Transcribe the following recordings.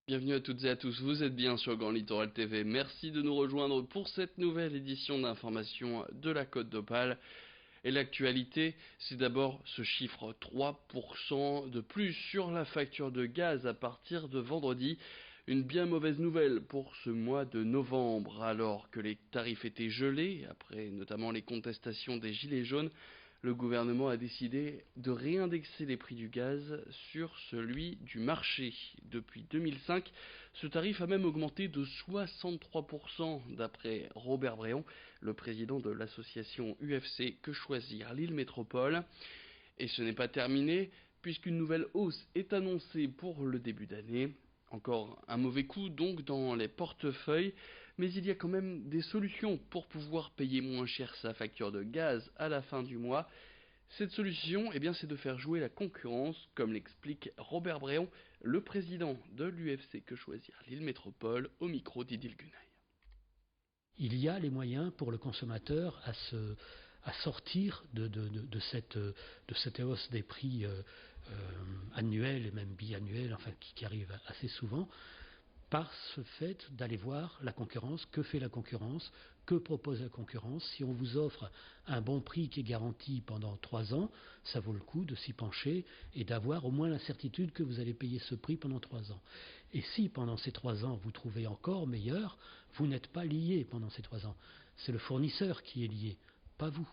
Bienvenue à toutes et à tous, vous êtes bien sur Grand Littoral TV. Merci de nous rejoindre pour cette nouvelle édition d'information de la Côte d'Opale. Et l'actualité, c'est d'abord ce chiffre 3% de plus sur la facture de gaz à partir de vendredi. Une bien mauvaise nouvelle pour ce mois de novembre, alors que les tarifs étaient gelés, après notamment les contestations des Gilets jaunes. Le gouvernement a décidé de réindexer les prix du gaz sur celui du marché. Depuis 2005, ce tarif a même augmenté de 63% d'après Robert Bréon, le président de l'association UFC Que Choisir Lille Métropole. Et ce n'est pas terminé, puisqu'une nouvelle hausse est annoncée pour le début d'année. Encore un mauvais coup donc dans les portefeuilles, mais il y a quand même des solutions pour pouvoir payer moins cher sa facture de gaz à la fin du mois. Cette solution, c'est de faire jouer la concurrence, comme l'explique Robert Bréon, le président de l'UFC Que Choisir Lille Métropole, au micro d'Idil Gunay. Il y a les moyens pour le consommateur à sortir de cette hausse des prix annuels et même biannuels, enfin qui arrive assez souvent, par ce fait d'aller voir la concurrence, que fait la concurrence, que propose la concurrence. Si on vous offre un bon prix qui est garanti pendant 3 ans, ça vaut le coup de s'y pencher et d'avoir au moins la certitude que vous allez payer ce prix pendant 3 ans. Et si pendant ces 3 ans vous trouvez encore meilleur, vous n'êtes pas lié pendant ces 3 ans. C'est le fournisseur qui est lié, pas vous.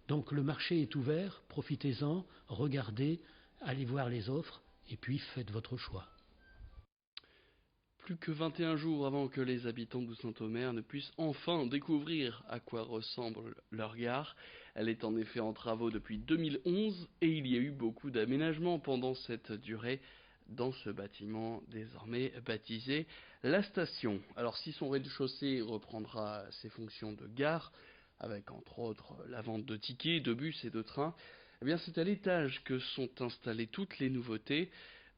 Donc le marché est ouvert, profitez-en, regardez, allez voir les offres et puis faites votre choix. Plus que 21 jours avant que les habitants de Saint-Omer ne puissent enfin découvrir à quoi ressemble leur gare. Elle est en effet en travaux depuis 2011 et il y a eu beaucoup d'aménagements pendant cette durée dans ce bâtiment désormais baptisé la station. Alors si son rez-de-chaussée reprendra ses fonctions de gare, avec entre autres la vente de tickets, de bus et de trains, c'est à l'étage que sont installées toutes les nouveautés.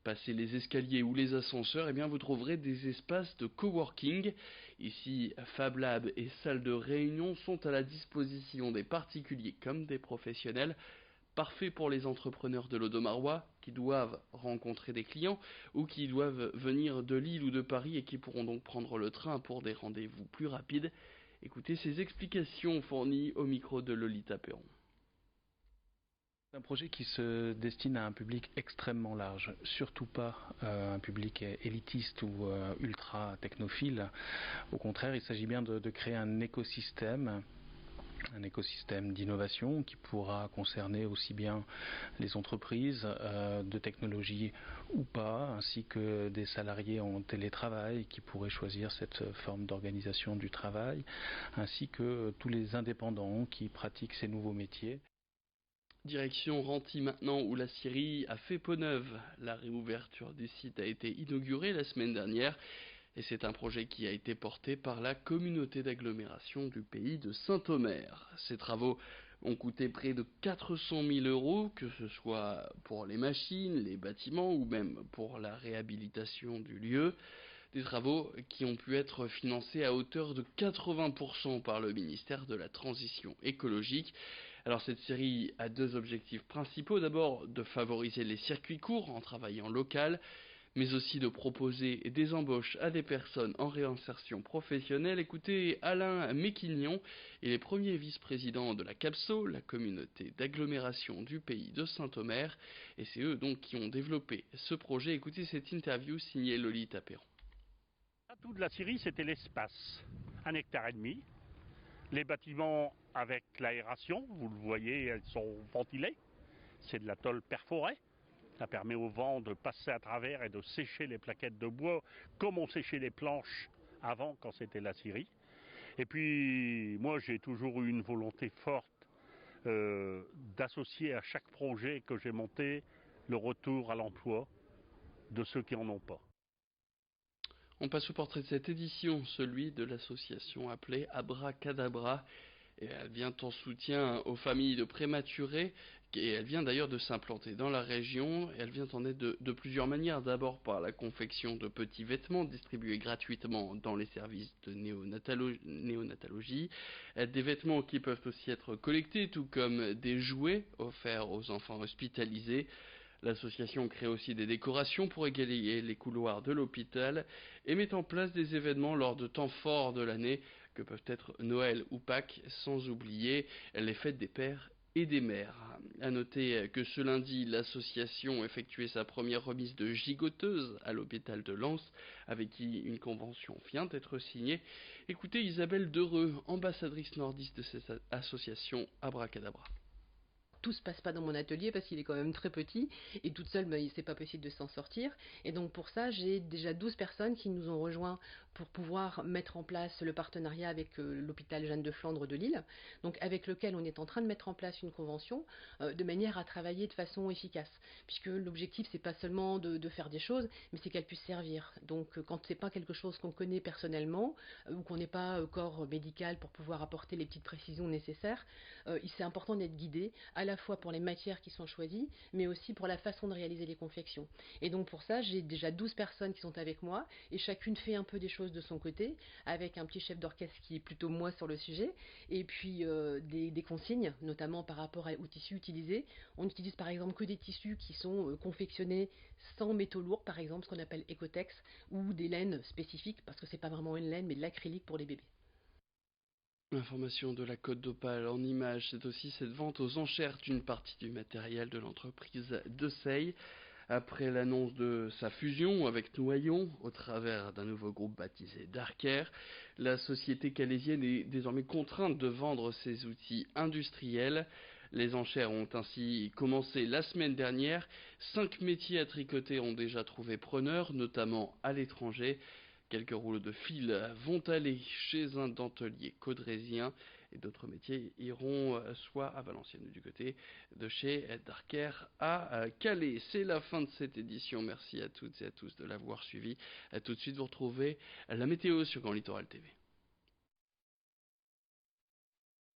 Passez les escaliers ou les ascenseurs, vous trouverez des espaces de coworking. Ici, Fab Lab et salles de réunion sont à la disposition des particuliers comme des professionnels. Parfait pour les entrepreneurs de l'Audomarois qui doivent rencontrer des clients ou qui doivent venir de Lille ou de Paris et qui pourront donc prendre le train pour des rendez-vous plus rapides. Écoutez ces explications fournies au micro de Lolita Perron. C'est un projet qui se destine à un public extrêmement large, surtout pas un public élitiste ou ultra technophile. Au contraire, il s'agit bien de créer un écosystème d'innovation qui pourra concerner aussi bien les entreprises de technologie ou pas, ainsi que des salariés en télétravail qui pourraient choisir cette forme d'organisation du travail, ainsi que tous les indépendants qui pratiquent ces nouveaux métiers. Direction Renty maintenant où la Syrie a fait peau neuve. La réouverture du site a été inaugurée la semaine dernière et c'est un projet qui a été porté par la communauté d'agglomération du pays de Saint-Omer. Ces travaux ont coûté près de 400 000 euros, que ce soit pour les machines, les bâtiments ou même pour la réhabilitation du lieu. Des travaux qui ont pu être financés à hauteur de 80% par le ministère de la Transition écologique. Alors cette série a deux objectifs principaux. D'abord de favoriser les circuits courts en travaillant local, mais aussi de proposer des embauches à des personnes en réinsertion professionnelle. Écoutez Alain Méquignon, il est premier vice-président de la CAPSO, la communauté d'agglomération du pays de Saint-Omer, et c'est eux donc qui ont développé ce projet. Écoutez cette interview signée Lolita Perron. L'atout de la Syrie, c'était l'espace, 1,5 hectare. Les bâtiments avec l'aération, vous le voyez, elles sont ventilées. C'est de la tôle perforée. Ça permet au vent de passer à travers et de sécher les plaquettes de bois comme on séchait les planches avant quand c'était la Syrie. Et puis moi j'ai toujours eu une volonté forte d'associer à chaque projet que j'ai monté le retour à l'emploi de ceux qui n'en ont pas. On passe au portrait de cette édition, celui de l'association appelée Abracadabra. Et elle vient en soutien aux familles de prématurés, et elle vient d'ailleurs de s'implanter dans la région, et elle vient en aide de plusieurs manières. D'abord par la confection de petits vêtements distribués gratuitement dans les services de néonatologie, des vêtements qui peuvent aussi être collectés, tout comme des jouets offerts aux enfants hospitalisés. L'association crée aussi des décorations pour égayer les couloirs de l'hôpital et met en place des événements lors de temps forts de l'année que peuvent être Noël ou Pâques, sans oublier les fêtes des pères et des mères. A noter que ce lundi, l'association effectuait sa première remise de gigoteuse à l'hôpital de Lens, avec qui une convention vient d'être signée. Écoutez Isabelle Dereux, ambassadrice nordiste de cette association Abracadabra. Tout se passe pas dans mon atelier parce qu'il est quand même très petit et toute seule, c'est pas possible de s'en sortir. Et donc pour ça, j'ai déjà 12 personnes qui nous ont rejoints pour pouvoir mettre en place le partenariat avec l'hôpital Jeanne de Flandre de Lille, donc avec lequel on est en train de mettre en place une convention de manière à travailler de façon efficace. Puisque l'objectif, c'est pas seulement de faire des choses, mais c'est qu'elles puissent servir. Donc quand c'est pas quelque chose qu'on connaît personnellement ou qu'on n'est pas corps médical pour pouvoir apporter les petites précisions nécessaires, c'est important d'être guidé à la fois pour les matières qui sont choisies, mais aussi pour la façon de réaliser les confections. Et donc pour ça, j'ai déjà 12 personnes qui sont avec moi, et chacune fait un peu des choses de son côté, avec un petit chef d'orchestre qui est plutôt moi sur le sujet, et puis des consignes, notamment par rapport aux tissus utilisés. On utilise par exemple que des tissus qui sont confectionnés sans métaux lourds, par exemple ce qu'on appelle Ecotex, ou des laines spécifiques, parce que c'est pas vraiment une laine, mais de l'acrylique pour les bébés. L'information de la Côte d'Opale en images, c'est aussi cette vente aux enchères d'une partie du matériel de l'entreprise de Seille. Après l'annonce de sa fusion avec Noyon, au travers d'un nouveau groupe baptisé Darker, la société calaisienne est désormais contrainte de vendre ses outils industriels. Les enchères ont ainsi commencé la semaine dernière. 5 métiers à tricoter ont déjà trouvé preneur, notamment à l'étranger. Quelques rouleaux de fil vont aller chez un dentelier caudrésien et d'autres métiers iront soit à Valenciennes ou du côté de chez Darker à Calais. C'est la fin de cette édition. Merci à toutes et à tous de l'avoir suivi. À tout de suite, vous retrouvez la météo sur Grand Littoral TV.